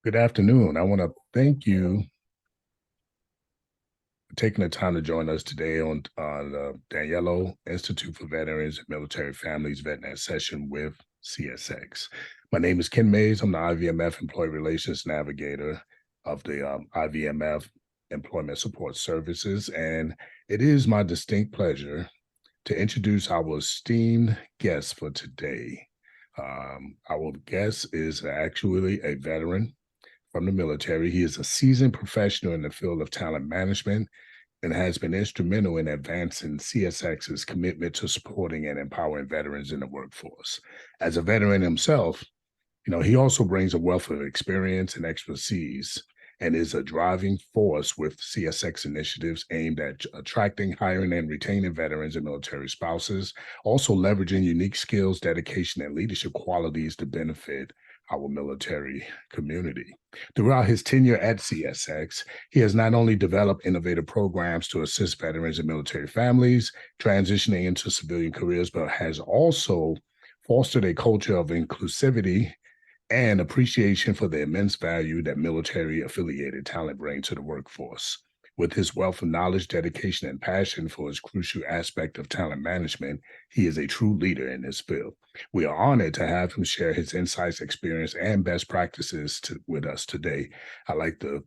Good afternoon. I want to thank you for taking the time to join us today on the Daniello Institute for Veterans and Military Families VetNet session with CSX. My name is Ken Mays. I'm the IVMF Employee Relations Navigator of the IVMF Employment Support Services, and it is my distinct pleasure to introduce our esteemed guest for today. Our guest is actually a veteran from the military. He is a seasoned professional in the field of talent management and has been instrumental in advancing CSX's commitment to supporting and empowering veterans in the workforce. As a veteran himself, he also brings a wealth of experience and expertise and is a driving force with CSX initiatives aimed at attracting, hiring, and retaining veterans and military spouses, also leveraging unique skills, dedication, and leadership qualities to benefit our military community. Throughout his tenure at CSX, he has not only developed innovative programs to assist veterans and military families transitioning into civilian careers, but has also fostered a culture of inclusivity and appreciation for the immense value that military affiliated talent bring to the workforce. With his wealth of knowledge, dedication, and passion for his crucial aspect of talent management, he is a true leader in this field. We are honored to have him share his insights, experience, and best practices with us today. I'd like for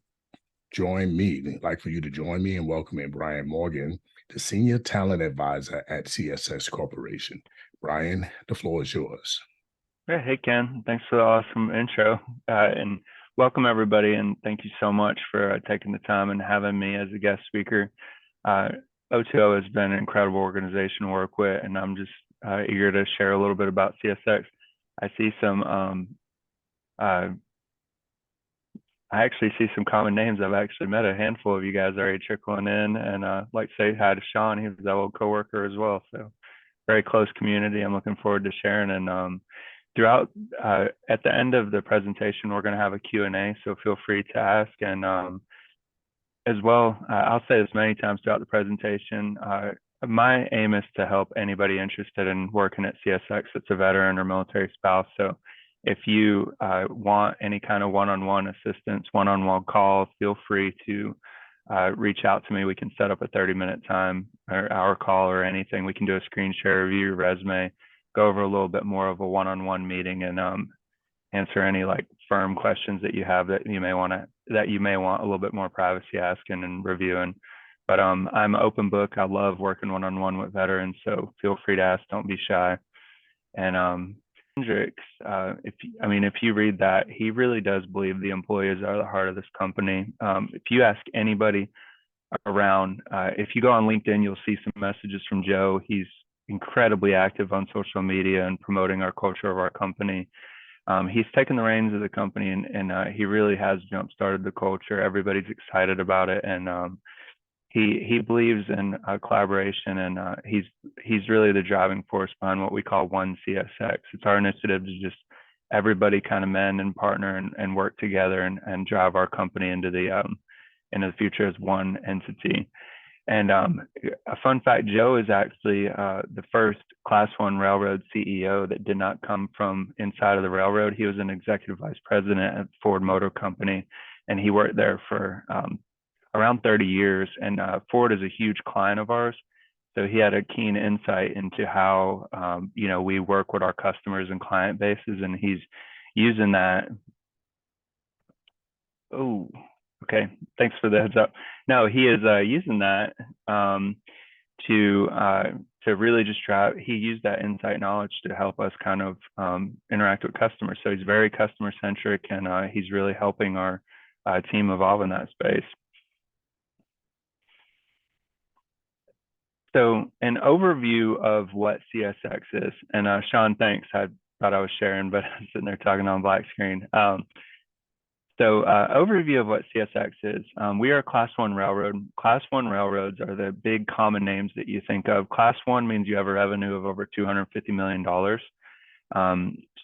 you to join me in welcoming Brian Morgan, the Senior Talent Advisor at CSX Corporation. Brian, the floor is yours. Hey, Ken. Thanks for the awesome intro. And welcome, everybody. And thank you so much for taking the time and having me as a guest speaker. O2O has been an incredible organization to work with, and I'm just eager to share a little bit about CSX. I see I actually see some common names. I've actually met a handful of you guys already trickling in, and I'd like to say hi to Sean. He was our old coworker as well. So very close community. I'm looking forward to sharing. And throughout, at the end of the presentation, we're going to have a Q&A, so feel free to ask. And as well, I'll say this many times throughout the presentation, my aim is to help anybody interested in working at CSX that's a veteran or military spouse. So if you want any kind of one-on-one assistance, one-on-one call, feel free to reach out to me. We can set up a 30-minute time or hour call or anything. We can do a screen share, review your resume, go over a little bit more of a one-on-one meeting, and answer any like firm questions that you have that you may want a little bit more privacy asking and reviewing. But I'm an open book. I love working one-on-one with veterans, so feel free to ask. Don't be shy. And Hendricks, if you read that, he really does believe the employees are the heart of this company. If you ask anybody around, if you go on LinkedIn, you'll see some messages from Joe. He's incredibly active on social media and promoting our culture of our company. He's taken the reins of the company, and he really has jump-started the culture. Everybody's excited about it, and he believes in collaboration, and he's really the driving force behind what we call One CSX. It's our initiative to just everybody kind of mend and partner and work together and drive our company into the future as one entity. And a fun fact, Joe is actually the first Class 1 railroad CEO that did not come from inside of the railroad. He was an executive vice president at Ford Motor Company, and he worked there for around 30 years. And Ford is a huge client of ours. So he had a keen insight into how, we work with our customers and client bases, and he's using that. Oh, okay. Thanks for the heads up. No, he is using that to really just try. He used that insight knowledge to help us kind of interact with customers. So he's very customer centric, and he's really helping our team evolve in that space. So an overview of what CSX is, and Sean, thanks. I thought I was sharing, but I'm sitting there talking on black screen. So overview of what CSX is. We are a Class 1 railroad. Class 1 railroads are the big common names that you think of. Class 1 means you have a revenue of over $250 million.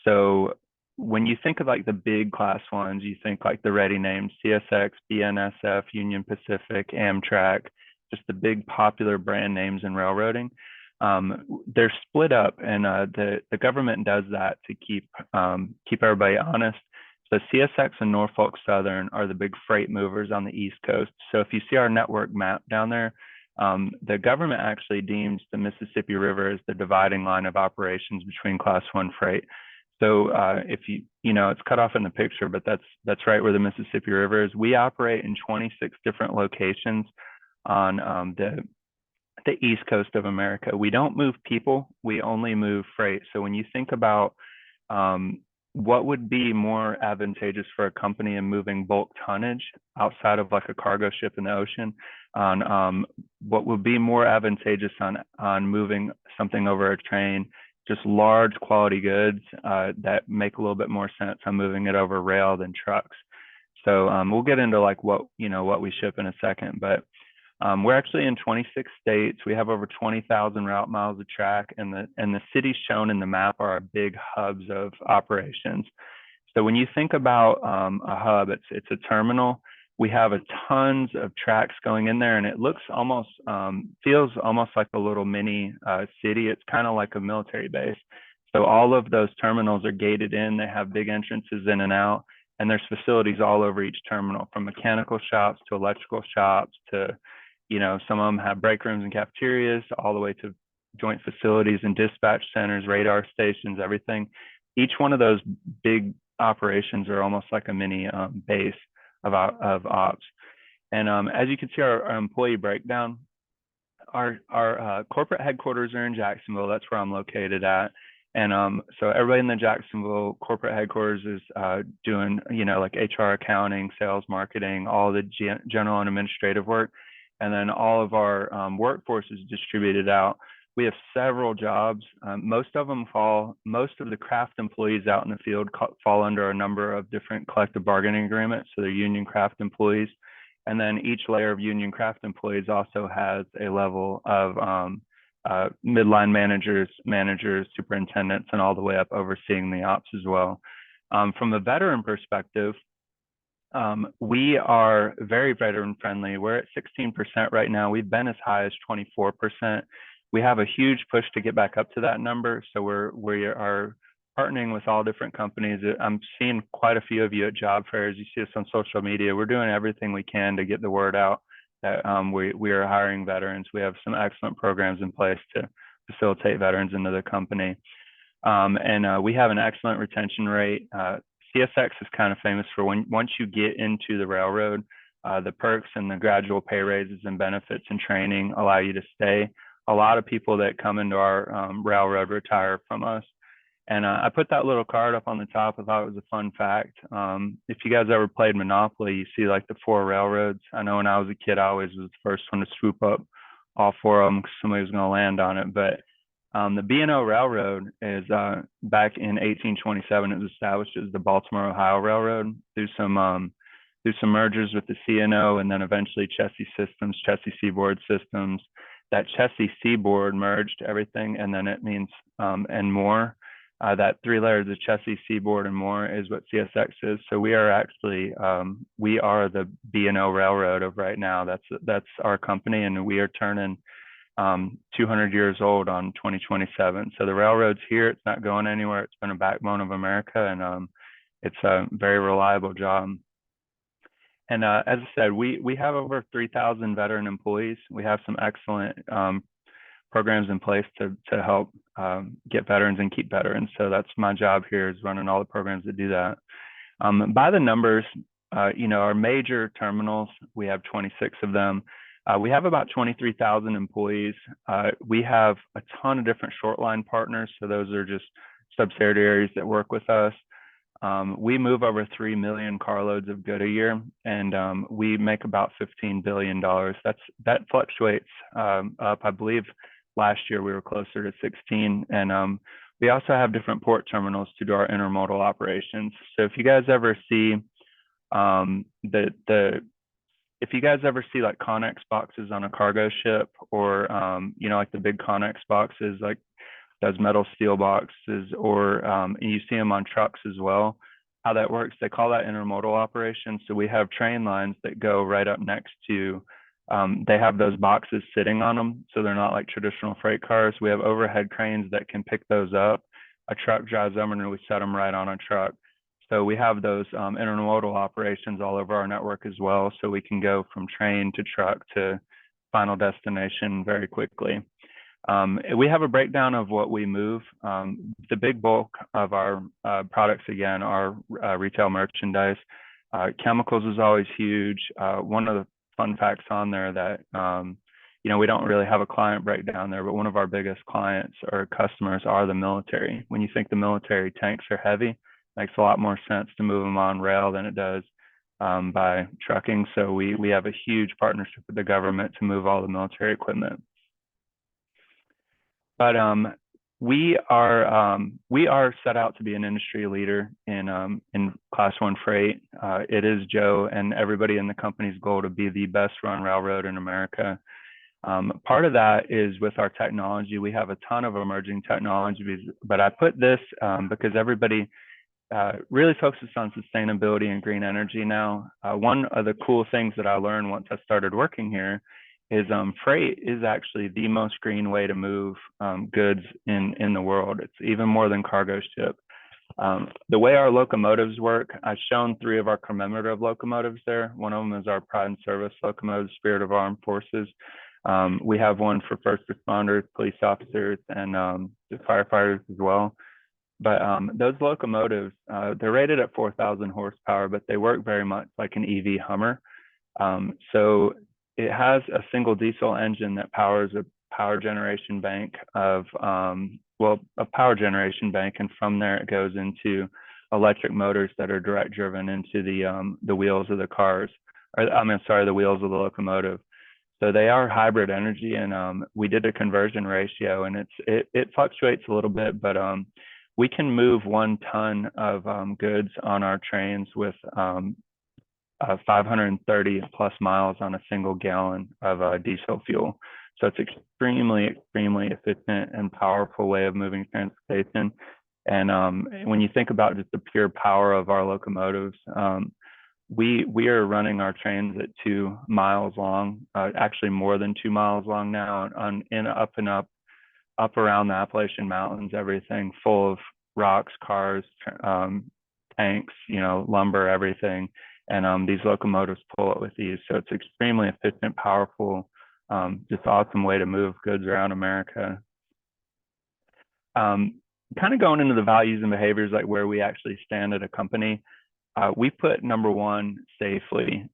So when you think of like the big Class 1s, you think like the ready names, CSX, BNSF, Union Pacific, Amtrak, just the big popular brand names in railroading. They're split up, and the government does that to keep everybody honest. So CSX and Norfolk Southern are the big freight movers on the East Coast. So if you see our network map down there, the government actually deems the Mississippi River as the dividing line of operations between Class 1 freight. So if it's cut off in the picture, but that's right where the Mississippi River is. We operate in 26 different locations on the East Coast of America. We don't move people, we only move freight. So when you think about what would be more advantageous for a company in moving bulk tonnage outside of like a cargo ship in the ocean, on what would be more advantageous on moving something over a train, just large quality goods that make a little bit more sense on moving it over rail than trucks. So we'll get into like what we ship in a second, but we're actually in 26 states. We have over 20,000 route miles of track, and the cities shown in the map are our big hubs of operations. So when you think about a hub, it's a terminal. We have a tons of tracks going in there, and it looks almost feels almost like a little mini city. It's kind of like a military base. So all of those terminals are gated in. They have big entrances in and out, and there's facilities all over each terminal, from mechanical shops to electrical shops to some of them have break rooms and cafeterias, all the way to joint facilities and dispatch centers, radar stations, everything. Each one of those big operations are almost like a mini base of ops. And as you can see, our employee breakdown, our corporate headquarters are in Jacksonville. That's where I'm located at. And so everybody in the Jacksonville corporate headquarters is doing, like HR, accounting, sales, marketing, all the general and administrative work. And then all of our workforce is distributed out. We have several jobs. Most of the craft employees out in the field fall under a number of different collective bargaining agreements. So they're union craft employees. And then each layer of union craft employees also has a level of midline managers, superintendents, and all the way up overseeing the ops as well. From a veteran perspective, we are very veteran friendly. We're at 16% right now. We've been as high as 24%. We have a huge push to get back up to that number. So we are partnering with all different companies. I'm seeing quite a few of you at job fairs. You see us on social media. We're doing everything we can to get the word out that we are hiring veterans. We have some excellent programs in place to facilitate veterans into the company. And we have an excellent retention rate. CSX is kind of famous for once you get into the railroad, the perks and the gradual pay raises and benefits and training allow you to stay. A lot of people that come into our railroad retire from us. And I put that little card up on the top. I thought it was a fun fact. If you guys ever played Monopoly, you see like the 4 railroads. I know when I was a kid, I always was the first one to swoop up all 4 of them because somebody was going to land on it. But the B&O Railroad is back in 1827. It was established as the Baltimore Ohio Railroad through some mergers with the C&O, and then eventually Chessie Seaboard Systems. That Chessie Seaboard merged everything, and then it means and more. That 3 layers of Chessie Seaboard and more is what CSX is. So we are actually we are the B&O Railroad of right now. That's our company, and we are turning 200 years old on 2027. So the railroad's here. It's not going anywhere. It's been a backbone of America, and it's a very reliable job. And as I said, we have over 3,000 veteran employees. We have some excellent programs in place to help get veterans and keep veterans. So that's my job here, is running all the programs that do that. By the numbers, our major terminals, we have 26 of them. We have about 23,000 employees. We have a ton of different short line partners. So those are just subsidiaries that work with us. We move over 3 million carloads of good a year, and we make about $15 billion. That fluctuates up. I believe last year we were closer to 16. And we also have different port terminals to do our intermodal operations. So if you guys ever see if you guys ever see like Connex boxes on a cargo ship, or like the big Connex boxes, like those metal steel boxes, or and you see them on trucks as well, how that works, they call that intermodal operation. So we have train lines that go right up next to, they have those boxes sitting on them, so they're not like traditional freight cars. We have overhead cranes that can pick those up. A truck drives them, and we set them right on a truck. So we have those intermodal operations all over our network as well. So we can go from train to truck to final destination very quickly. We have a breakdown of what we move. The big bulk of our products, again, are retail merchandise. Chemicals is always huge. One of the fun facts on there that, we don't really have a client breakdown there, but one of our biggest clients or customers are the military. When you think the military tanks are heavy, makes a lot more sense to move them on rail than it does by trucking. So we have a huge partnership with the government to move all the military equipment. But we are set out to be an industry leader in Class 1 freight. It is Joe and everybody in the company's goal to be the best run railroad in America. Part of that is with our technology. We have a ton of emerging technologies, but I put this because everybody really focuses on sustainability and green energy now. One of the cool things that I learned once I started working here is freight is actually the most green way to move goods in the world. It's even more than cargo ship. The way our locomotives work, I've shown 3 of our commemorative locomotives there. One of them is our Pride and Service locomotive, Spirit of Armed Forces. We have one for first responders, police officers, and the firefighters as well. But those locomotives, they're rated at 4,000 horsepower, but they work very much like an EV Hummer. So it has a single diesel engine that powers a power generation bank of, a power generation bank. And from there, it goes into electric motors that are direct driven into the wheels of the cars, or the wheels of the locomotive. So they are hybrid energy, and we did a conversion ratio, and it fluctuates a little bit, but we can move 1 ton of goods on our trains with 530 plus miles on a single gallon of diesel fuel. So it's extremely, extremely efficient and powerful way of moving transportation. And when you think about just the pure power of our locomotives, we are running our trains at 2 miles long, actually more than 2 miles long now, up around the Appalachian Mountains, everything full of rocks, cars, tanks, lumber, everything. And these locomotives pull it with ease. So it's extremely efficient, powerful, just awesome way to move goods around America. Kind of going into the values and behaviors, like where we actually stand at a company. We put number 1, safely.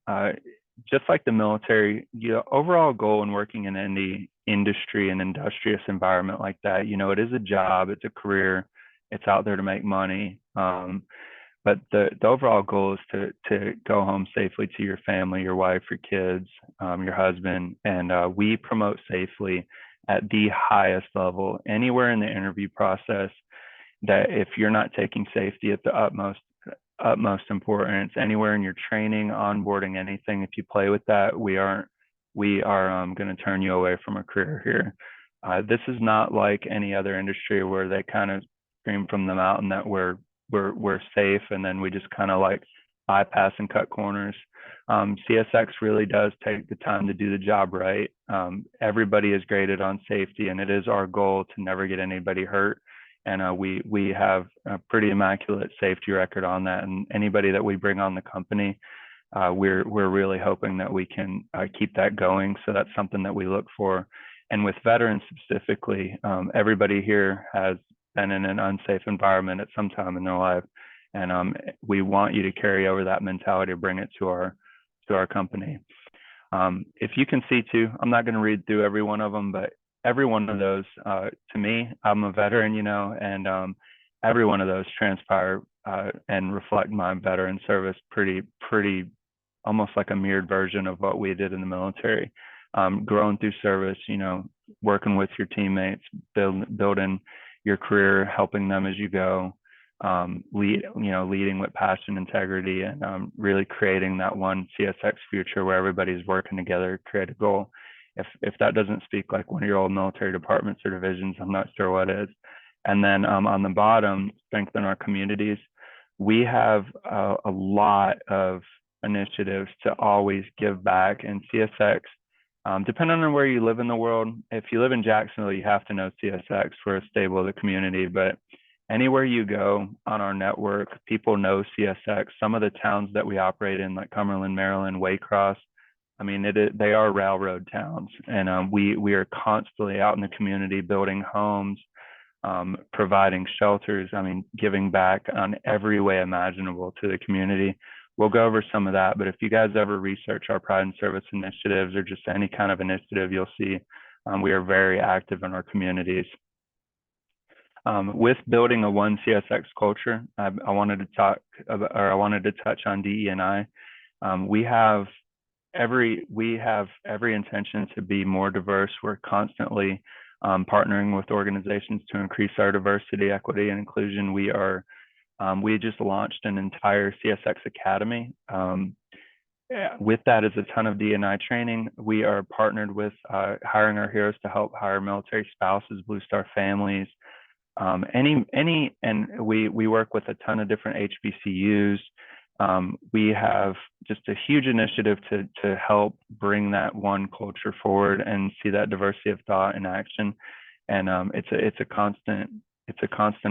Just like the military, overall goal in working in any industry and industrious environment like that, it is a job, it's a career, it's out there to make money. But the overall goal is to go home safely to your family, your wife, your kids, your husband. And we promote safely at the highest level. Anywhere in the interview process, that if you're not taking safety at the utmost importance, anywhere in your training, onboarding, anything, if you play with that, we are going to turn you away from a career here. This is not like any other industry where they kind of scream from the mountain that we're safe, and then we just kind of like bypass and cut corners. CSX really does take the time to do the job right. Everybody is graded on safety, and it is our goal to never get anybody hurt. And we have a pretty immaculate safety record on that. And anybody that we bring on the company, we're really hoping that we can keep that going. So that's something that we look for. And with veterans specifically, everybody here has been in an unsafe environment at some time in their life, and we want you to carry over that mentality, bring it to our company. If you can see too, I'm not going to read through every one of them, but every one of those, to me, I'm a veteran, and every one of those transpire and reflect my veteran service pretty almost like a mirrored version of what we did in the military. Growing through service, working with your teammates, building your career, helping them as you go, leading with passion, integrity, and really creating that one CSX future where everybody's working together to create a goal. If that doesn't speak like one of your old military departments or divisions, I'm not sure what is. And then on the bottom, strengthen our communities. We have a lot of initiatives to always give back, and CSX, depending on where you live in the world, if you live in Jacksonville, you have to know CSX. We're a stable of the community, but anywhere you go on our network, people know CSX. Some of the towns that we operate in, like Cumberland, Maryland, Waycross, I mean, they are railroad towns, and we are constantly out in the community building homes, providing shelters. I mean, giving back on every way imaginable to the community. We'll go over some of that, but if you guys ever research our Pride and Service initiatives or just any kind of initiative, you'll see we are very active in our communities. With building a one CSX culture, I wanted to talk about, or I wanted to touch on DE&I. We have every intention to be more diverse. We're constantly partnering with organizations to increase our diversity, equity, and inclusion. We just launched an entire CSX Academy. With that is a ton of D&I training. We are partnered with Hiring Our Heroes to help hire military spouses, Blue Star families, and we work with a ton of different HBCUs. We have just a huge initiative to help bring that one culture forward and see that diversity of thought in action. And it's a constant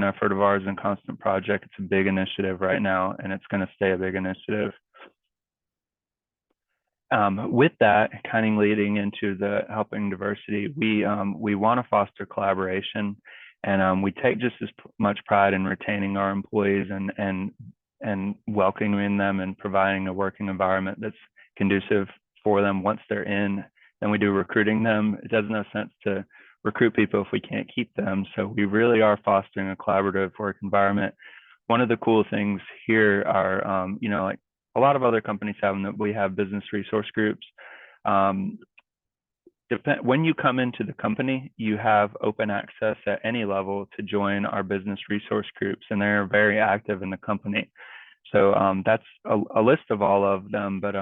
effort of ours and constant project. It's a big initiative right now, and it's going to stay a big initiative. With that, kind of leading into the helping diversity, we want to foster collaboration, and we take just as much pride in retaining our employees and welcoming them and providing a working environment that's conducive for them once they're in than we do recruiting them. It doesn't make sense to recruit people if we can't keep them. So we really are fostering a collaborative work environment. One of the cool things here are, like a lot of other companies have them, that we have business resource groups. When you come into the company, you have open access at any level to join our business resource groups, and they're very active in the company. So that's a list of all of them, but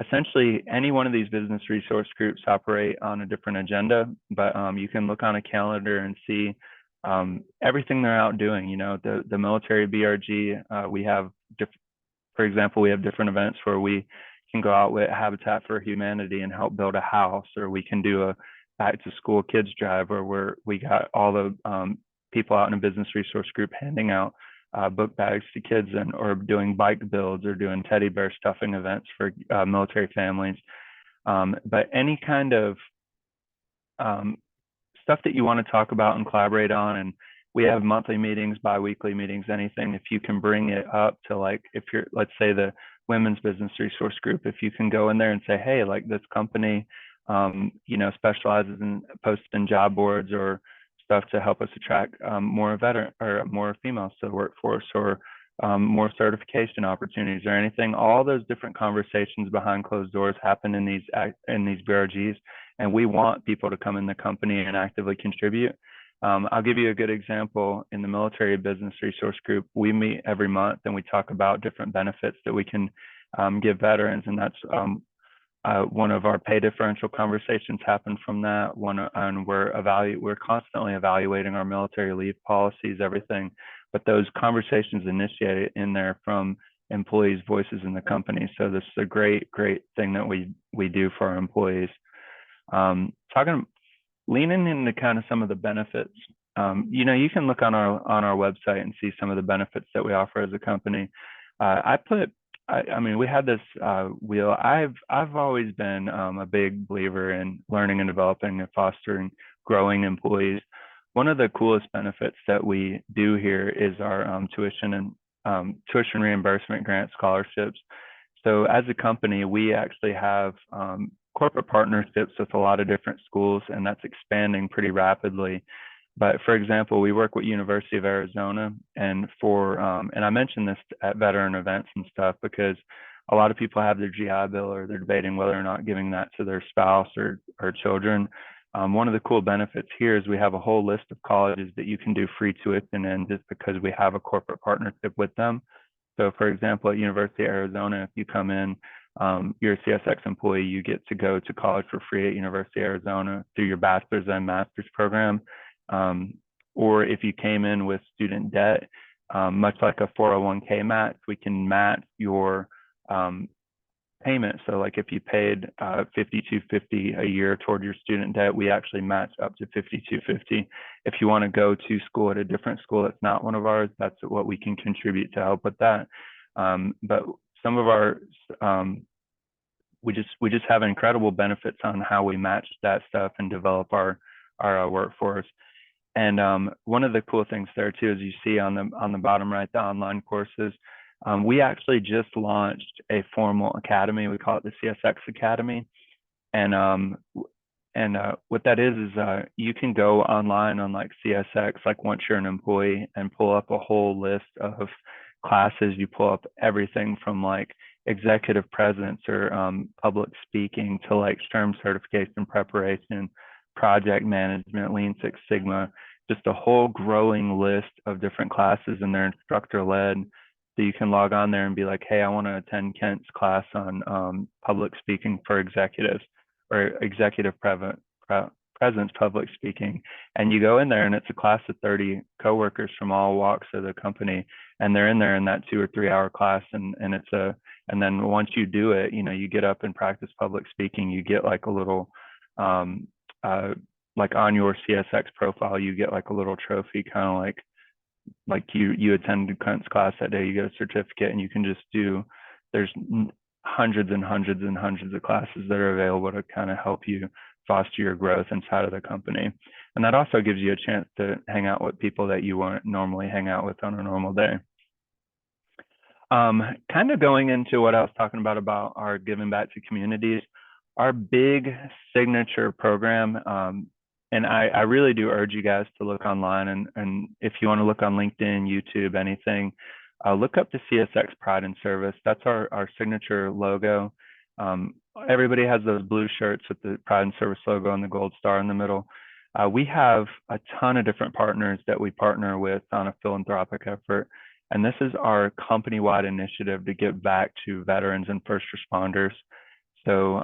essentially any one of these business resource groups operate on a different agenda, but you can look on a calendar and see everything they're out doing. The military BRG, we have, for example, we have different events where we can go out with Habitat for Humanity and help build a house, or we can do a back to school kids drive where we got all the people out in a business resource group handing out book bags to kids, or doing bike builds, or doing teddy bear stuffing events for military families. But any kind of stuff that you want to talk about and collaborate on, and we have monthly meetings, bi-weekly meetings, anything. If you can bring it up to, like, if you're, let's say, the women's business resource group, if you can go in there and say, hey, like, this company specializes in posting job boards or stuff to help us attract more veteran or more females to the workforce, or more certification opportunities or anything. All those different conversations behind closed doors happen in these BRGs, and we want people to come in the company and actively contribute. I'll give you a good example. In the military business resource group, we meet every month and we talk about different benefits that we can give veterans, and that's one of our pay differential conversations happen from that. And we're constantly evaluating our military leave policies, everything. But those conversations initiated in there from employees' voices in the company. So this is a great thing that we do for our employees. Leaning into kind of some of the benefits. You can look on our website and see some of the benefits that we offer as a company. We had this wheel. I've always been a big believer in learning and developing and fostering growing employees. One of the coolest benefits that we do here is our tuition reimbursement grant scholarships. So as a company, we actually have corporate partnerships with a lot of different schools, and that's expanding pretty rapidly. But for example, we work with University of Arizona, and I mentioned this at veteran events and stuff because a lot of people have their GI Bill, or they're debating whether or not giving that to their spouse or children. One of the cool benefits here is we have a whole list of colleges that you can do free tuition in, just because we have a corporate partnership with them. So for example, at University of Arizona, if you come in, you're a CSX employee, you get to go to college for free at University of Arizona through your bachelor's and master's program. Or if you came in with student debt, much like a 401k match, we can match your payment. So like if you paid 5250 a year toward your student debt, we actually match up to 5250. If you want to go to school at a different school that's not one of ours, that's what we can contribute to help with that. But some of our we just have incredible benefits on how we match that stuff and develop our workforce. And one of the cool things there too, as you see on the bottom right, the online courses, we actually just launched a formal academy. We call it the CSX Academy. And what that is you can go online on like CSX, like once you're an employee, and pull up a whole list of classes. You pull up everything from like executive presence or public speaking to like STRM certification preparation, project management, Lean Six Sigma, just a whole growing list of different classes, and they're instructor led. So you can log on there and be like, hey, I want to attend Kent's class on public speaking for executives or executive presence public speaking. And you go in there and it's a class of 30 coworkers from all walks of the company. And they're in there in that 2 or 3 hour class. And then once you do it, you get up and practice public speaking, you get like a little, like on your CSX profile, you get like a little trophy, kind of like you attended Kent's class that day, you get a certificate, and you can just there's hundreds and hundreds and hundreds of classes that are available to kind of help you foster your growth inside of the company. And that also gives you a chance to hang out with people that you wouldn't normally hang out with on a normal day. Kind of going into what I was talking about our giving back to communities, our big signature program, and I really do urge you guys to look online, and if you want to look on LinkedIn, YouTube, anything, look up the CSX Pride and Service. That's our signature logo. Everybody has those blue shirts with the Pride and Service logo and the gold star in the middle. We have a ton of different partners that we partner with on a philanthropic effort. And this is our company-wide initiative to give back to veterans and first responders. So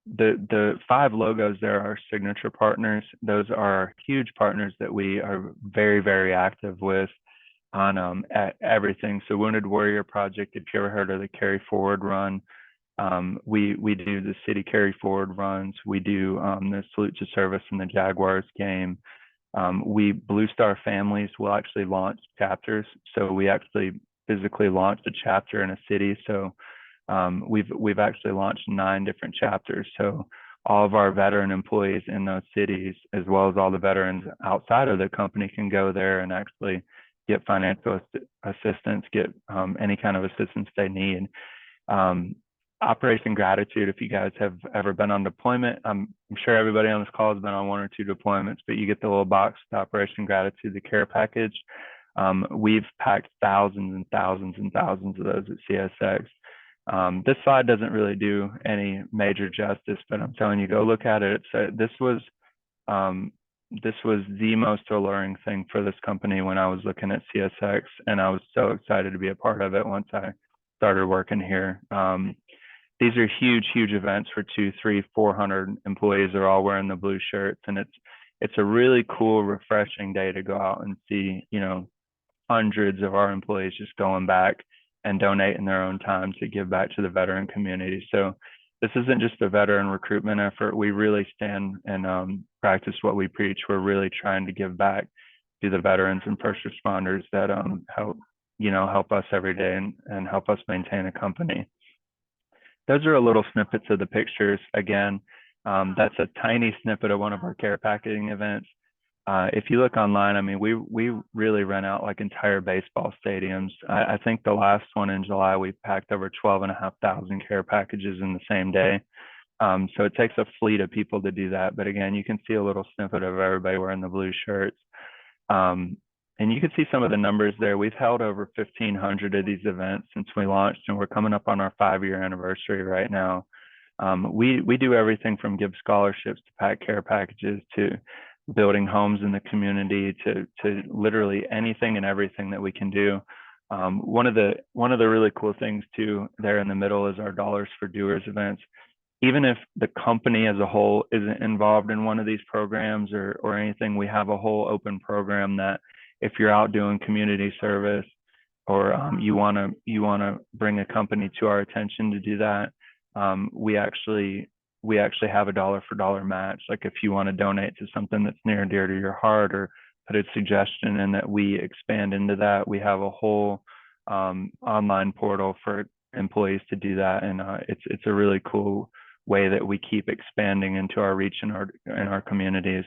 the 5 logos there are signature partners. Those are huge partners that we are very, very active with on everything. So Wounded Warrior Project, if you ever heard of the Carry Forward Run, we do the City Carry Forward runs. We do the Salute to Service in the Jaguars game. We Blue Star Families will actually launch chapters. So we actually physically launched a chapter in a city. So we've actually launched 9 different chapters. So all of our veteran employees in those cities, as well as all the veterans outside of the company, can go there and actually get financial assistance, get any kind of assistance they need. Operation Gratitude, if you guys have ever been on deployment, I'm sure everybody on this call has been on 1 or 2 deployments, but you get the little box, the Operation Gratitude, the care package. We've packed thousands and thousands and thousands of those at CSX. This slide doesn't really do any major justice, but I'm telling you, go look at it. This was the most alluring thing for this company when I was looking at CSX, and I was so excited to be a part of it once I started working here. These are huge, huge events for 200, 300, 400 employees. They're all wearing the blue shirts, and it's a really cool, refreshing day to go out and see, hundreds of our employees just going back and donating their own time to give back to the veteran community. So this isn't just a veteran recruitment effort. We really stand and practice what we preach. We're really trying to give back to the veterans and first responders that help us every day and help us maintain a company. Those are a little snippets of the pictures. Again, that's a tiny snippet of one of our care packaging events. If you look online, I mean, we really rent out like entire baseball stadiums. I think the last one in July, we packed over 12,500 care packages in the same day. So it takes a fleet of people to do that. But again, you can see a little snippet of everybody wearing the blue shirts. And you can see some of the numbers there. We've held over 1,500 of these events since we launched, and we're coming up on our 5-year anniversary right now. We do everything from give scholarships to pack care packages to building homes in the community to literally anything and everything that we can do. One of the really cool things too there in the middle is our Dollars for Doers events. Even if the company as a whole isn't involved in one of these programs or anything, we have a whole open program that if you're out doing community service, or you want to bring a company to our attention to do that, we actually have a dollar for dollar match. Like if you want to donate to something that's near and dear to your heart, or put a suggestion in that we expand into that, we have a whole online portal for employees to do that, and it's a really cool way that we keep expanding into our reach in our communities.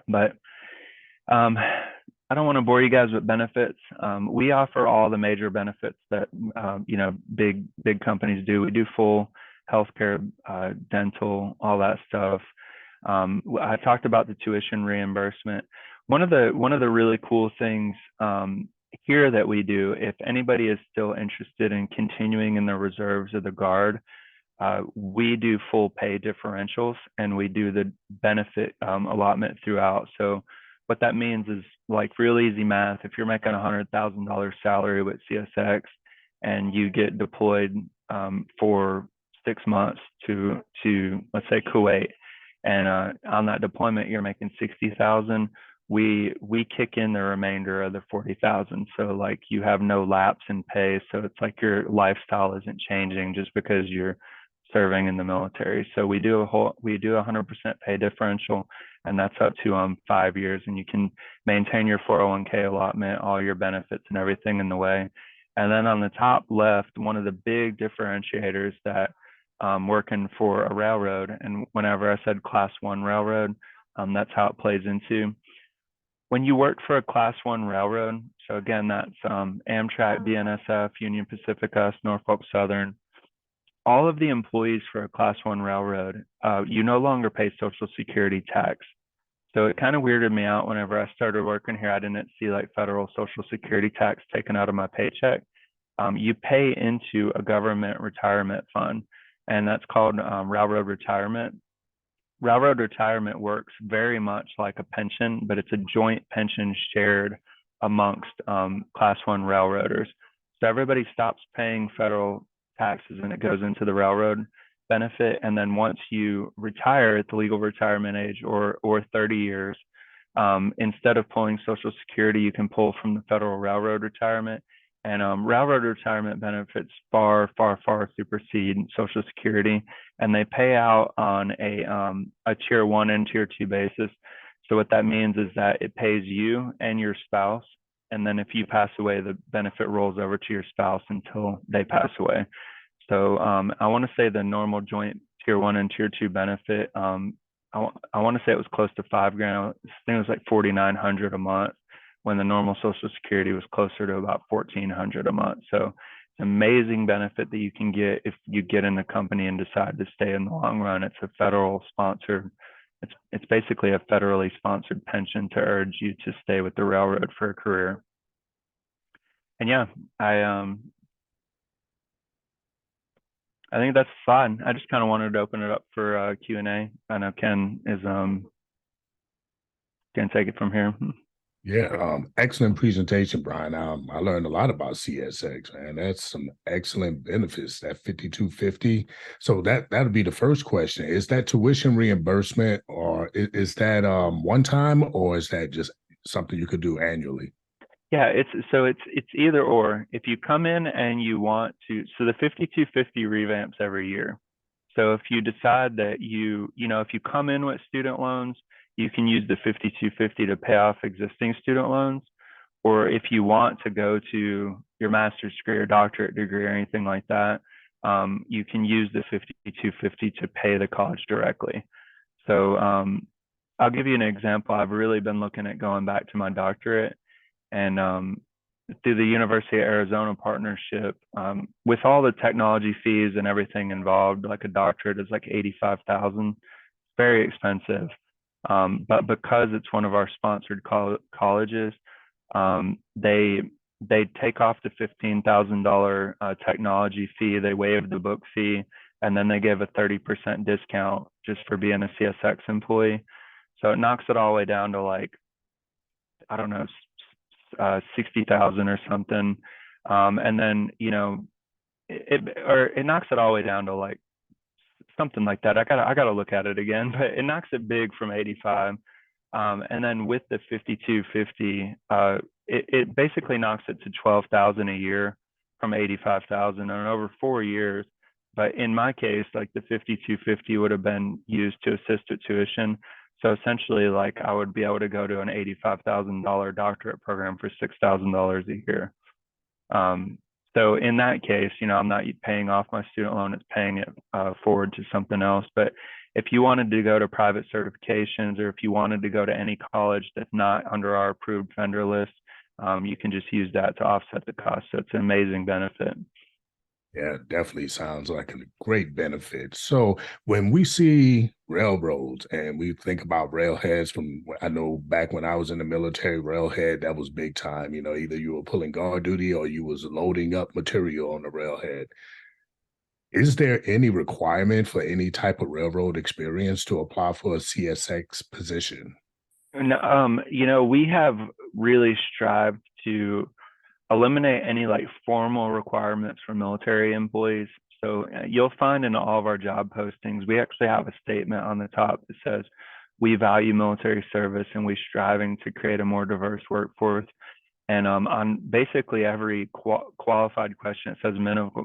But I don't want to bore you guys with benefits. We offer all the major benefits that big companies do. We do full healthcare, dental, all that stuff. I talked about the tuition reimbursement. One of the really cool things here that we do, if anybody is still interested in continuing in the reserves or the guard, we do full pay differentials, and we do the benefit allotment throughout. So what that means is, like, real easy math. If you're making $100,000 salary with CSX and you get deployed for 6 months to let's say Kuwait, and on that deployment you're making 60,000, we kick in the remainder of the 40,000. So like you have no lapse in pay. So it's like your lifestyle isn't changing just because you're serving in the military. So we do 100% pay differential, and that's up to 5 years, and you can maintain your 401k allotment, all your benefits and everything in the way. And then on the top left, one of the big differentiators that working for a railroad, and whenever I said class 1 railroad, that's how it plays into. When you work for a class 1 railroad, so again, that's Amtrak, BNSF, Union Pacific, us, Norfolk Southern, all of the employees for a class 1 railroad, you no longer pay Social Security tax. So it kind of weirded me out whenever I started working here. I didn't see like federal Social Security tax taken out of my paycheck. You pay into a government retirement fund, and that's called railroad retirement. Railroad retirement works very much like a pension, but it's a joint pension shared amongst class 1 railroaders. So everybody stops paying federal taxes and it goes into the railroad benefit. And then once you retire at the legal retirement age, or 30 years, instead of pulling Social Security, you can pull from the federal railroad retirement. And railroad retirement benefits far supersede Social Security, and they pay out on a tier 1 and tier 2 basis. So what that means is that it pays you and your spouse, and then if you pass away, the benefit rolls over to your spouse until they pass away. So I want to say the normal joint tier 1 and tier 2 benefit, I want to say it was close to $5,000. I think it was like $4,900 a month, when the normal Social Security was closer to about $1,400 a month. So it's an amazing benefit that you can get if you get in the company and decide to stay in the long run. It's a federal sponsored, it's basically a federally sponsored pension to urge you to stay with the railroad for a career. And yeah, I think that's fun. I just kind of wanted to open it up for Q&A. I know Ken is can take it from here. Yeah, excellent presentation, Brian. I learned a lot about CSX, man. That's some excellent benefits, that 5250. So that'll be the first question. Is that tuition reimbursement, or is that one time, or is that just something you could do annually? Yeah, it's either or. If you come in and you want to, so the 5250 revamps every year. So if you decide that if you come in with student loans, you can use the 5250 to pay off existing student loans. Or if you want to go to your master's degree or doctorate degree or anything like that, you can use the 5250 to pay the college directly. So I'll give you an example. I've really been looking at going back to my doctorate, and through the University of Arizona partnership, with all the technology fees and everything involved, like a doctorate is like 85,000, very expensive. But because it's one of our sponsored colleges, they take off the $15,000 technology fee, they waive the book fee, and then they give a 30% discount just for being a CSX employee. So it knocks it all the way down to like, I don't know, 60,000 or something. And then, it knocks it all the way down to like something like that. I gotta look at it again, but it knocks it big from 85. And then with the 5250, it basically knocks it to 12,000 a year from 85,000 and over 4 years. But in my case, like the 5250 would have been used to assist with tuition. So essentially, like I would be able to go to an $85,000 doctorate program for $6,000 a year. Um, so in that case, I'm not paying off my student loan; it's paying it forward to something else. But if you wanted to go to private certifications, or if you wanted to go to any college that's not under our approved vendor list, you can just use that to offset the cost. So it's an amazing benefit. Yeah, definitely sounds like a great benefit. So when we see railroads and we think about railheads from, I know back when I was in the military, railhead, that was big time. Either you were pulling guard duty or you was loading up material on the railhead. Is there any requirement for any type of railroad experience to apply for a CSX position? And, we have really strived to eliminate any like formal requirements for military employees. So you'll find in all of our job postings, we actually have a statement on the top that says, we value military service and we striving to create a more diverse workforce. And on basically every qualified question, it says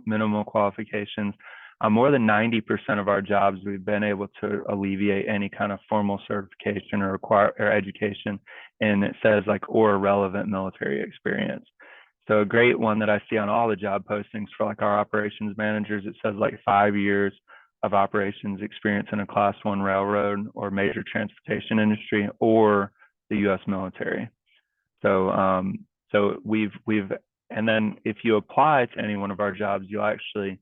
minimal qualifications. On more than 90% of our jobs, we've been able to alleviate any kind of formal certification or education. And it says like, or relevant military experience. So a great one that I see on all the job postings for like our operations managers, it says like 5 years of operations experience in a class one railroad or major transportation industry or the U.S. military. So we've and then if you apply to any one of our jobs, you'll actually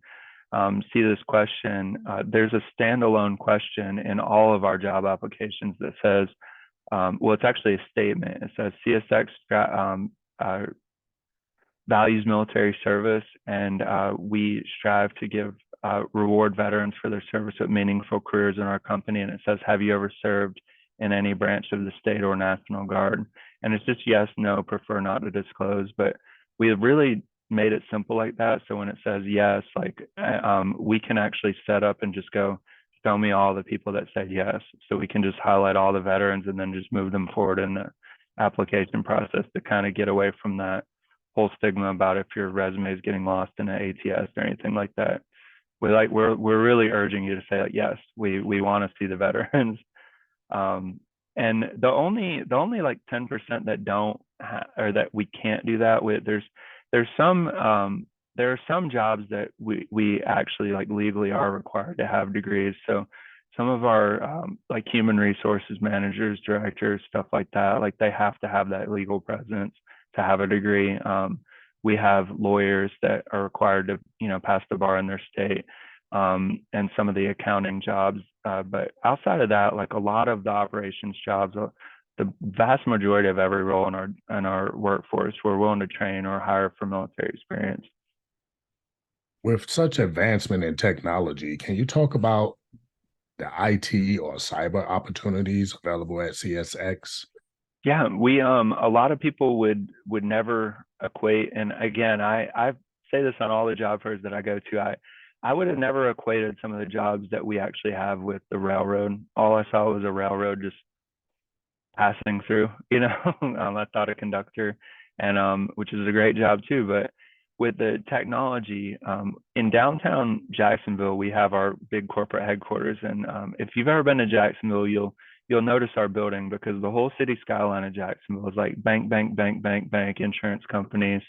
see this question. There's a standalone question in all of our job applications that says, well, it's actually a statement. It says CSX values military service, and we strive to give reward veterans for their service with meaningful careers in our company. And it says, have you ever served in any branch of the state or National Guard? And it's just yes, no, prefer not to disclose. But we have really made it simple like that. So when it says yes, like we can actually set up and just go, show me all the people that said yes. So we can just highlight all the veterans and then just move them forward in the application process to kind of get away from that whole stigma about if your resume is getting lost in an ATS or anything like that. We're really urging you to say like, yes, we want to see the veterans. And the only like 10% that don't or that we can't do that with, there's some there are some jobs that we actually like legally are required to have degrees. So some of our like human resources managers, directors, stuff like that, like they have to have that legal presence to have a degree. We have lawyers that are required to pass the bar in their state, and some of the accounting jobs. But outside of that, like a lot of the operations jobs, the vast majority of every role in our workforce, we're willing to train or hire for military experience. With such advancement in technology, can you talk about the IT or cyber opportunities available at CSX? Yeah, we a lot of people would never equate, and again, I say this on all the job fairs that I go to. I would have never equated some of the jobs that we actually have with the railroad. All I saw was a railroad just passing through, I thought a conductor, and which is a great job too. But with the technology in downtown Jacksonville, we have our big corporate headquarters, and if you've ever been to Jacksonville, you'll notice our building because the whole city skyline of Jacksonville is like bank, bank, bank, bank, bank, insurance companies,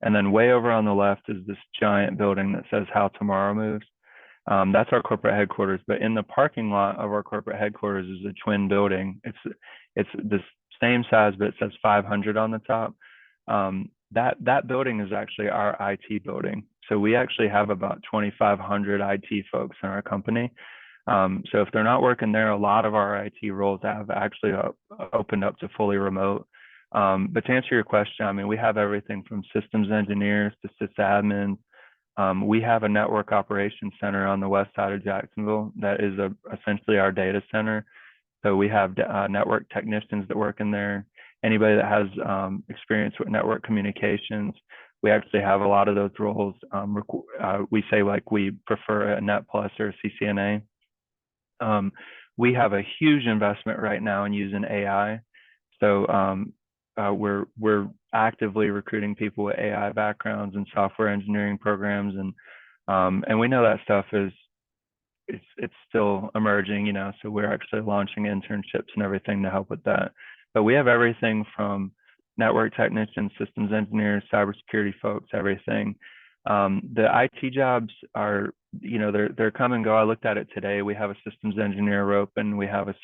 and then way over on the left is this giant building that says "How Tomorrow Moves." That's our corporate headquarters. But in the parking lot of our corporate headquarters is a twin building. It's the same size, but it says 500 on the top. That building is actually our IT building. So we actually have about 2,500 IT folks in our company. So if they're not working there, a lot of our IT roles have actually opened up to fully remote. But to answer your question, I mean, we have everything from systems engineers to sysadmins. We have a network operations center on the west side of Jacksonville that is essentially our data center. So we have network technicians that work in there. Anybody that has experience with network communications, we actually have a lot of those roles. We say like we prefer a Net Plus or a CCNA. We have a huge investment right now in using AI. So we're actively recruiting people with AI backgrounds and software engineering programs, and we know that stuff is it's still emerging, you know. So we're actually launching internships and everything to help with that. But we have everything from network technicians, systems engineers, cybersecurity folks, everything. The IT jobs are, you know, they're come and go. I looked at it today. We have a systems engineer open. We have a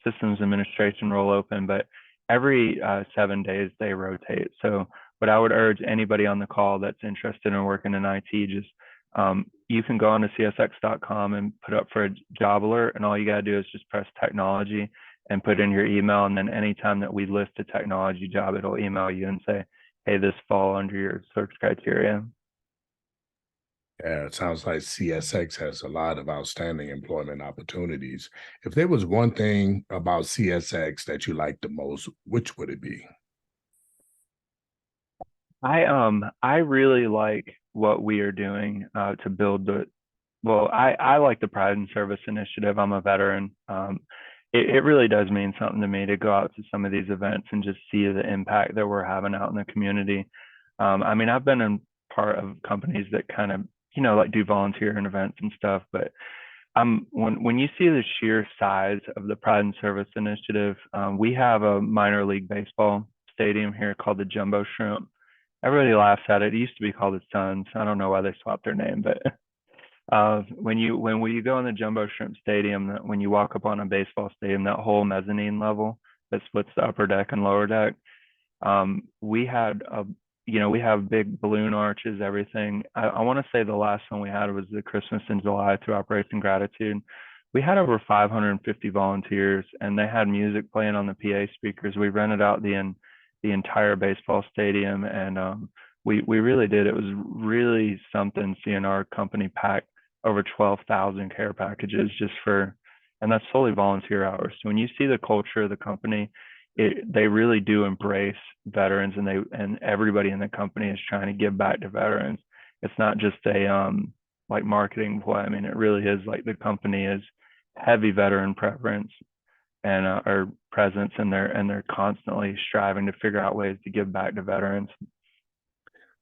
systems administration role open, but every 7 days they rotate. So what I would urge anybody on the call that's interested in working in IT, just you can go on to csx.com and put up for a job alert, and all you got to do is just press technology and put in your email, and then anytime that we list a technology job, it'll email you and say, hey, this fall under your search criteria. Yeah, it sounds like CSX has a lot of outstanding employment opportunities. If there was one thing about CSX that you liked the most, which would it be? I really like what we are doing to build the well, I like the Pride and Service Initiative. I'm a veteran. It really does mean something to me to go out to some of these events and just see the impact that we're having out in the community. I mean, I've been in part of companies that kind of, you know, like do volunteering events and stuff, but when you see the sheer size of the Pride and Service Initiative, we have a minor league baseball stadium here called the Jumbo Shrimp. Everybody laughs at it. It used to be called the Suns. I don't know why they swapped their name, but when you go in the Jumbo Shrimp Stadium, when you walk up on a baseball stadium, that whole mezzanine level that splits the upper deck and lower deck, we had a you know, we have big balloon arches, everything. I want to say the last one we had was the Christmas in July through Operation Gratitude. We had over 550 volunteers, and they had music playing on the PA speakers. We rented out the entire baseball stadium, and we really did. It was really something seeing our company pack over 12,000 care packages just for, and that's solely volunteer hours. So when you see the culture of the company, they really do embrace veterans, and everybody in the company is trying to give back to veterans. It's not just a like marketing play. I mean, it really is like the company is heavy veteran preference and or presence, and they're constantly striving to figure out ways to give back to veterans.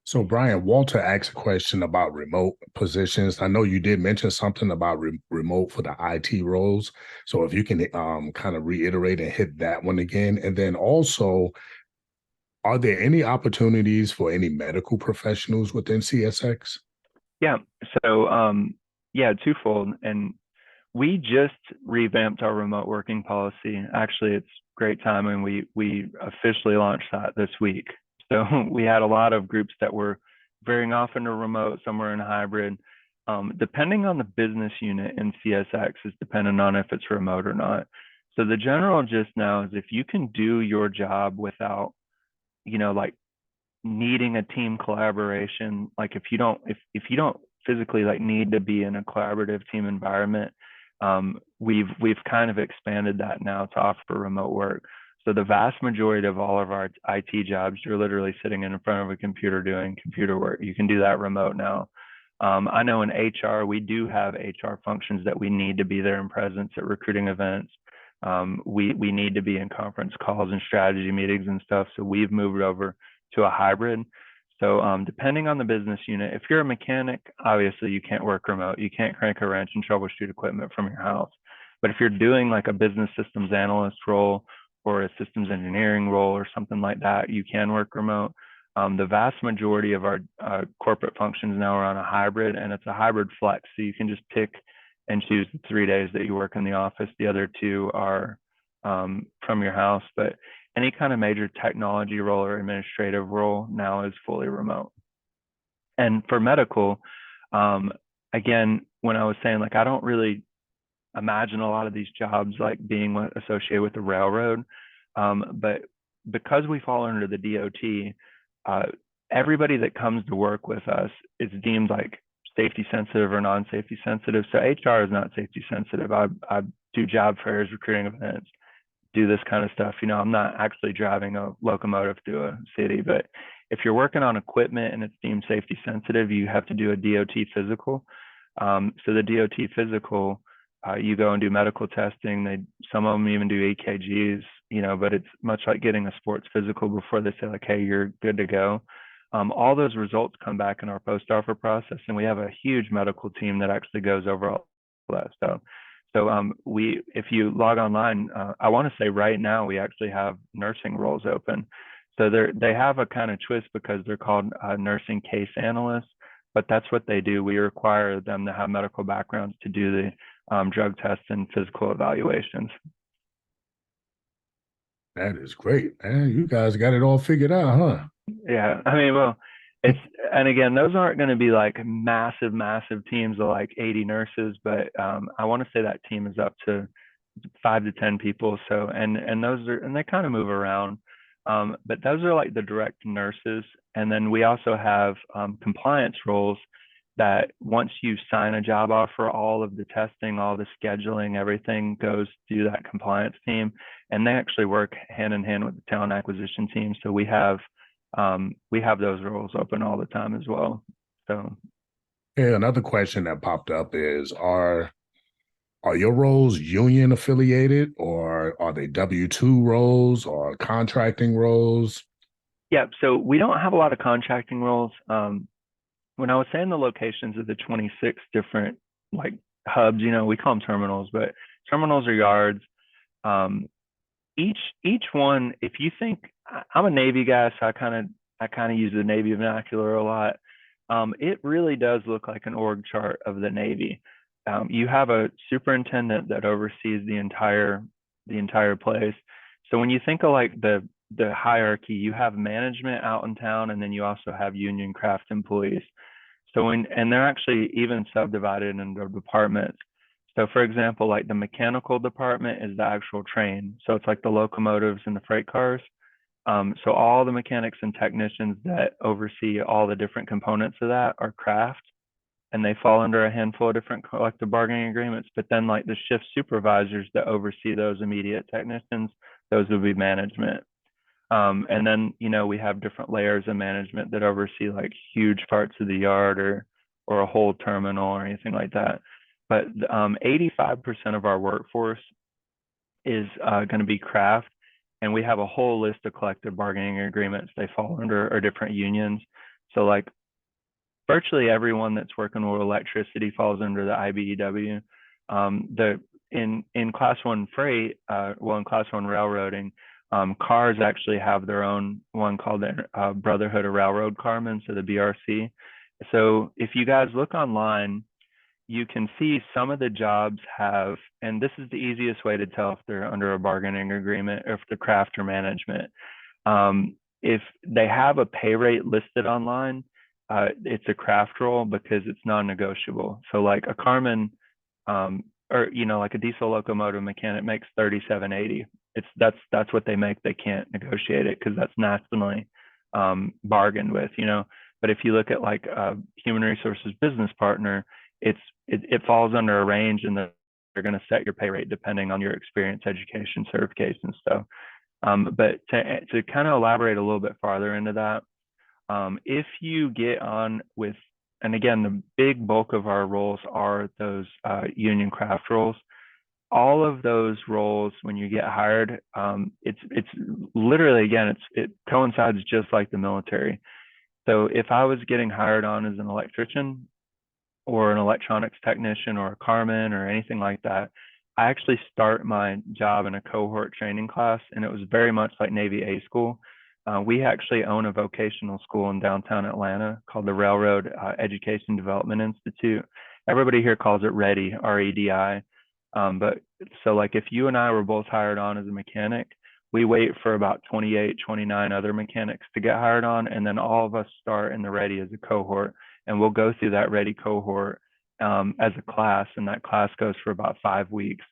So, Brian, Walter asked a question about remote positions. I know you did mention something about remote for the IT roles. So, if you can kind of reiterate and hit that one again. And then also, are there any opportunities for any medical professionals within CSX? Yeah. So yeah, twofold. And we just revamped our remote working policy. Actually, it's great timing. We officially launched that this week. So we had a lot of groups that were veering off into remote, somewhere in hybrid. Depending on the business unit in CSX is dependent on if it's remote or not. So the general gist now is if you can do your job without, you know, like needing a team collaboration, like if you don't physically like need to be in a collaborative team environment, we've kind of expanded that now to offer remote work. So the vast majority of all of our IT jobs, you're literally sitting in front of a computer doing computer work. You can do that remote now. I know in HR, we do have HR functions that we need to be there in presence at recruiting events. We need to be in conference calls and strategy meetings and stuff. So we've moved over to a hybrid. So depending on the business unit, if you're a mechanic, obviously you can't work remote. You can't crank a wrench and troubleshoot equipment from your house. But if you're doing like a business systems analyst role or a systems engineering role or something like that, you can work remote. The vast majority of our corporate functions now are on a hybrid, and it's a hybrid flex. So you can just pick and choose the 3 days that you work in the office. The other two are from your house. But any kind of major technology role or administrative role now is fully remote. And for medical, again, when I was saying like I don't really imagine a lot of these jobs like being associated with the railroad, but because we fall under the DOT, everybody that comes to work with us is deemed like safety sensitive or non-safety sensitive. So HR is not safety sensitive. I do job fairs, recruiting events, do this kind of stuff. You know, I'm not actually driving a locomotive to a city, but if you're working on equipment and it's deemed safety sensitive, you have to do a DOT physical. So the DOT physical, you go and do medical testing. Some of them even do EKGs, but it's much like getting a sports physical before they say like, hey, you're good to go. All those results come back in our post offer process, and we have a huge medical team that actually goes over all that stuff. So if you log online, I want to say right now we actually have nursing roles open. So they have a kind of twist because they're called nursing case analysts, but that's what they do. We require them to have medical backgrounds to do the drug tests and physical evaluations. That is great, man. You guys got it all figured out, huh? Yeah, I mean, well, it's and again, those aren't going to be like massive, massive teams of like 80 nurses, but I want to say that team is up to 5 to 10 people. So and those are and they kind of move around, but those are like the direct nurses, and then we also have compliance roles that once you sign a job offer, all of the testing, all the scheduling, everything goes through that compliance team, and they actually work hand in hand with the talent acquisition team. So we have those roles open all the time as well. So Yeah, another question that popped up is are your roles union affiliated or are they W-2 roles or contracting roles? yeah, so we don't have a lot of contracting roles. When I was saying the locations of the 26 different like hubs, we call them terminals, but terminals are yards. Um, each one, if you think I'm a Navy guy, so I kind of use the Navy vernacular a lot. It really does look like an org chart of the Navy. You have a superintendent that oversees the entire place. So when you think of like the hierarchy, you have management out in town, and then you also have union craft employees. And they're actually even subdivided into departments. So for example, like the mechanical department is the actual train. So it's like the locomotives and the freight cars. So all the mechanics and technicians that oversee all the different components of that are craft, and they fall under a handful of different collective bargaining agreements. But then like the shift supervisors that oversee those immediate technicians, those would be management. And then, we have different layers of management that oversee like huge parts of the yard or a whole terminal or anything like that. But 85% of our workforce is going to be craft, and we have a whole list of collective bargaining agreements they fall under or different unions. So like virtually everyone that's working with electricity falls under the IBEW. The in class one freight, in class one railroading, cars actually have their own one called the Brotherhood of Railroad Carmen, so the BRC. So if you guys look online, you can see some of the jobs have, and this is the easiest way to tell if they're under a bargaining agreement or if the craft or management. If they have a pay rate listed online, it's a craft role because it's non-negotiable. So like a Carmen, or like a diesel locomotive mechanic makes 37.80. That's what they make. They can't negotiate it because that's nationally bargained with. But if you look at like a human resources business partner, it falls under a range, and they're going to set your pay rate depending on your experience, education, certification stuff. But to kind of elaborate a little bit farther into that, if you get on with, and again, the big bulk of our roles are those union craft roles. All of those roles, when you get hired, it's literally, again, it coincides just like the military. So if I was getting hired on as an electrician or an electronics technician or a carman or anything like that, I actually start my job in a cohort training class, and it was very much like Navy A school. We actually own a vocational school in downtown Atlanta called the Railroad Education Development Institute. Everybody here calls it REDI, REDI. But so like if you and I were both hired on as a mechanic, we wait for about 28, 29 other mechanics to get hired on, and then all of us start in the REDI as a cohort, and we'll go through that REDI cohort as a class, and that class goes for about 5 weeks.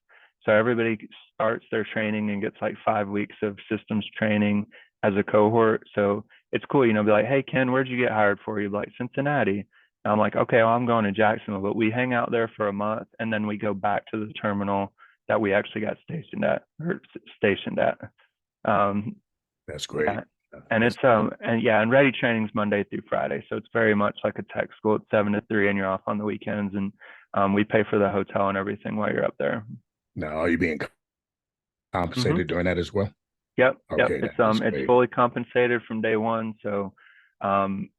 So everybody starts their training and gets like 5 weeks of systems training as a cohort. So it's cool, be like, hey, Ken, where'd you get hired for? You're like, Cincinnati. And I'm like, okay, well, I'm going to Jacksonville, but we hang out there for a month, and then we go back to the terminal that we actually got stationed at. That's great. Yeah. And it's and REDI training's Monday through Friday, so it's very much like a tech school. It's 7 to 3, and you're off on the weekends, and we pay for the hotel and everything while you're up there. Now, are you being Mm-hmm. compensated during that as well? Yep. Okay, that's It's great. fully compensated from day one. So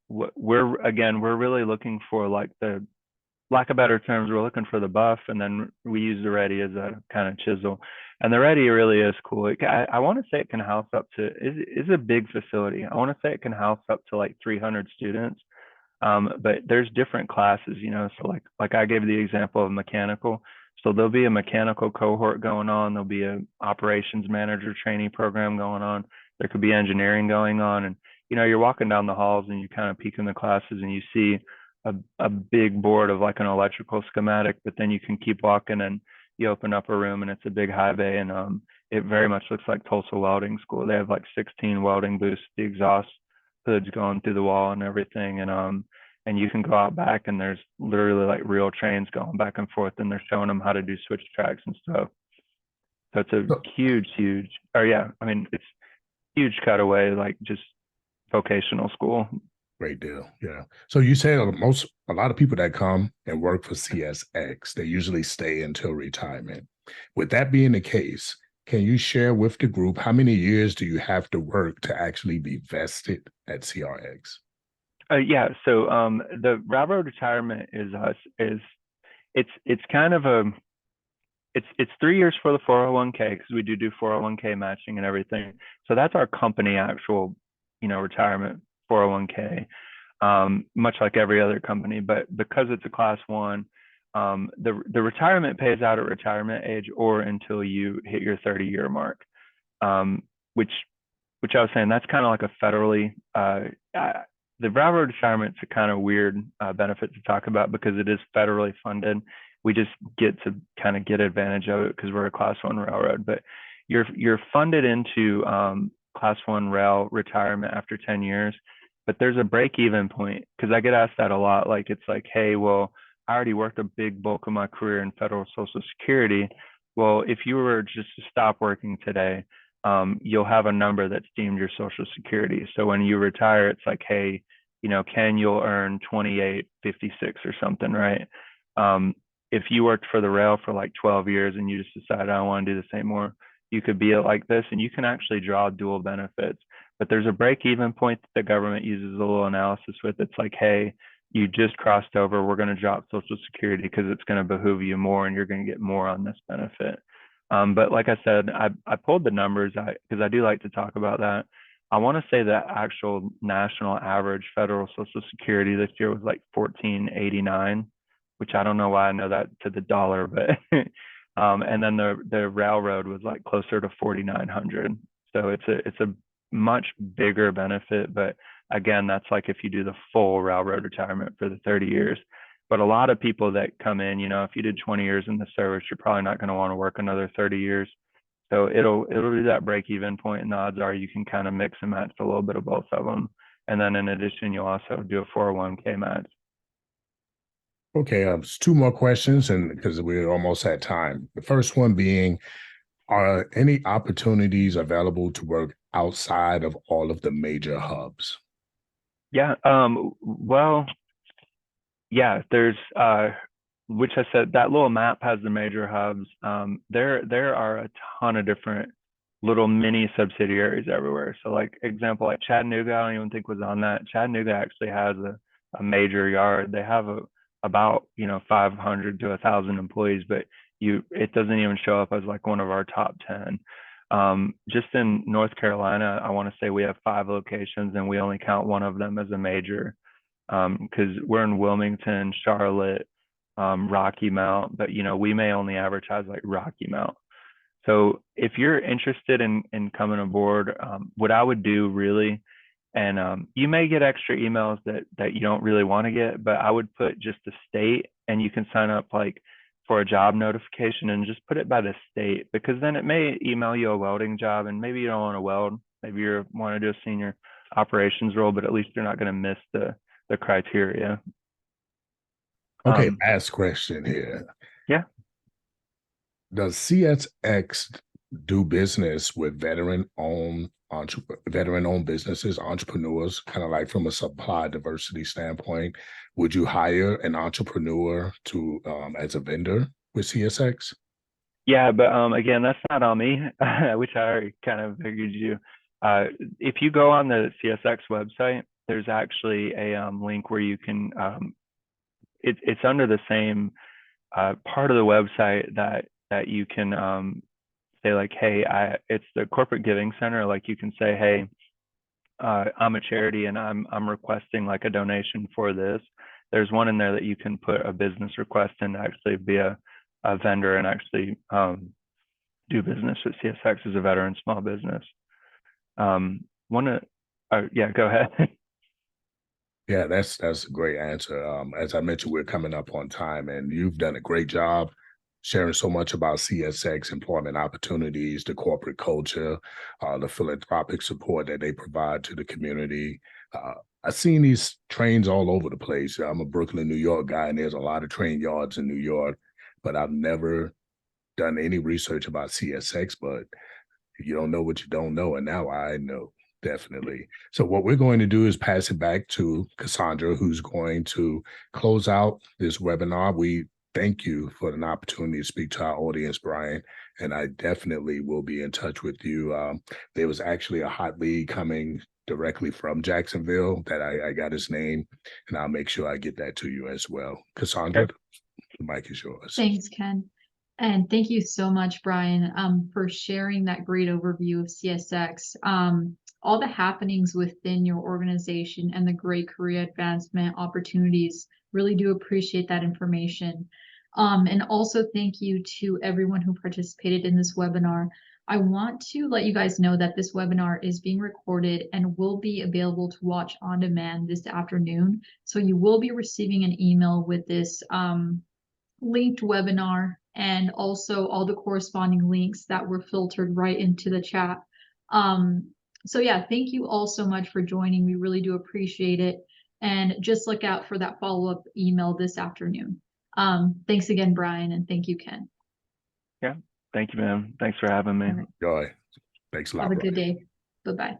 we're really looking for, like, the lack of better terms, we're looking for the buff, and then we use the ready as a kind of chisel. And the ready really is cool. I want to say it can house up to is a big facility. I want to say it can house up to like 300 students. But there's different classes, So like I gave the example of mechanical. So there'll be a mechanical cohort going on. There'll be a operations manager training program going on. There could be engineering going on, and you're walking down the halls and you kind of peek in the classes and you see a big board of like an electrical schematic, but then you can keep walking and you open up a room and it's a big high bay, and it very much looks like Tulsa Welding School. They have like 16 welding booths, the exhaust hoods going through the wall and everything, and you can go out back and there's literally like real trains going back and forth, and they're showing them how to do switch tracks and stuff. So it's a So, huge, or yeah, I mean, it's huge cutaway, like just vocational school. great deal. Yeah. So you say a lot of people that come and work for CSX, they usually stay until retirement. With that being the case, can you share with the group how many years do you have to work to actually be vested at CRX? Yeah, so the railroad retirement is it's kind of a it's 3 years for the 401k, because we do 401k matching and everything. So that's our company actual, retirement 401k, much like every other company. But because it's a class one, the retirement pays out at retirement age or until you hit your 30-year mark, um, which which I was saying, that's kind of like a federally the railroad retirement's a kind of weird benefit to talk about because it is federally funded. We just get to kind of get advantage of it because we're a class one railroad. But you're funded into class one rail retirement after 10 years, but there's a break even point, because I get asked that a lot. Like, it's like, hey, well, I already worked a big bulk of my career in federal Social Security. Well, if you were just to stop working today, you'll have a number that's deemed your Social Security. So when you retire, it's like, hey, Ken, you'll earn 28.56 or something, right? If you worked for the rail for like 12 years and you just decided, I don't want to do this anymore, you could be like this, and you can actually draw dual benefits. But there's a break even point that the government uses a little analysis with. It's like, hey, you just crossed over. We're going to drop Social Security because it's going to behoove you more and you're going to get more on this benefit. But like I said, I pulled the numbers because I do like to talk about that. I want to say that actual national average federal Social Security this year was like 1489, which I don't know why I know that to the dollar, but and then the railroad was like closer to 4900. So it's a much bigger benefit, but again, that's like if you do the full railroad retirement for the 30 years. But a lot of people that come in, if you did 20 years in the service, you're probably not going to want to work another 30 years. So it'll be that break even point, and the odds are you can kind of mix and match a little bit of both of them. And then in addition, you'll also do a 401k match. Okay, two more questions, and because we're almost at time. The first one being, are any opportunities available to work outside of all of the major hubs? Yeah. Well, yeah, there's which I said that little map has the major hubs. There are a ton of different little mini subsidiaries everywhere. So like example, like Chattanooga, I don't even think was on that. Chattanooga actually has a major yard. They have about 500 to 1,000 employees, but it doesn't even show up as like one of our top 10. Just in North Carolina, I want to say we have 5 locations and we only count one of them as a major, because we're in Wilmington, Charlotte, Rocky Mount, but we may only advertise like Rocky Mount. So if you're interested in coming aboard, what I would do really, and you may get extra emails that you don't really want to get, but I would put just the state, and you can sign up like for a job notification and just put it by the state, because then it may email you a welding job, and maybe you don't want to weld, maybe you want to do a senior operations role, but at least you're not going to miss the criteria. Okay, Um, last question here. yeah. Does CSX do business with veteran-owned businesses, entrepreneurs, kind of like from a supply diversity standpoint? Would you hire an entrepreneur to as a vendor with CSX? Yeah, but again, that's not on me, which I already kind of figured you. If you go on the CSX website, there's actually a link where you can. It's under the same part of the website that you can say like, hey, it's the corporate giving center. Like you can say, hey, I'm a charity and I'm requesting like a donation for this. There's one in there that you can put a business request and actually be a vendor and actually do business with CSX as a veteran small business. Want to, yeah, go ahead. Yeah, that's a great answer. As I mentioned, we're coming up on time, and you've done a great job sharing so much about CSX employment opportunities, the corporate culture, the philanthropic support that they provide to the community. I've seen these trains all over the place. I'm a Brooklyn, New York guy, and there's a lot of train yards in New York, but I've never done any research about CSX. But you don't know what you don't know, and now I know definitely. So what we're going to do is pass it back to Cassandra, who's going to close out this webinar. We thank you for an opportunity to speak to our audience, Brian, and I definitely will be in touch with you. There was actually a hot lead coming directly from Jacksonville that I got his name, and I'll make sure I get that to you as well. Cassandra, Okay. the mic is yours. Thanks, Ken. And thank you so much, Brian, for sharing that great overview of CSX. All the happenings within your organization and the great career advancement opportunities. Really do appreciate that information. And also thank you to everyone who participated in this webinar. I want to let you guys know that this webinar is being recorded and will be available to watch on demand this afternoon. So you will be receiving an email with this linked webinar and also all the corresponding links that were filtered right into the chat. So yeah, thank you all so much for joining. We really do appreciate it. And just look out for that follow-up email this afternoon. Thanks again, Brian, and thank you, Ken. Yeah. Thank you, ma'am. Thanks for having me. All right. Joy. Thanks a lot, Have a Brian. good day. Bye-bye.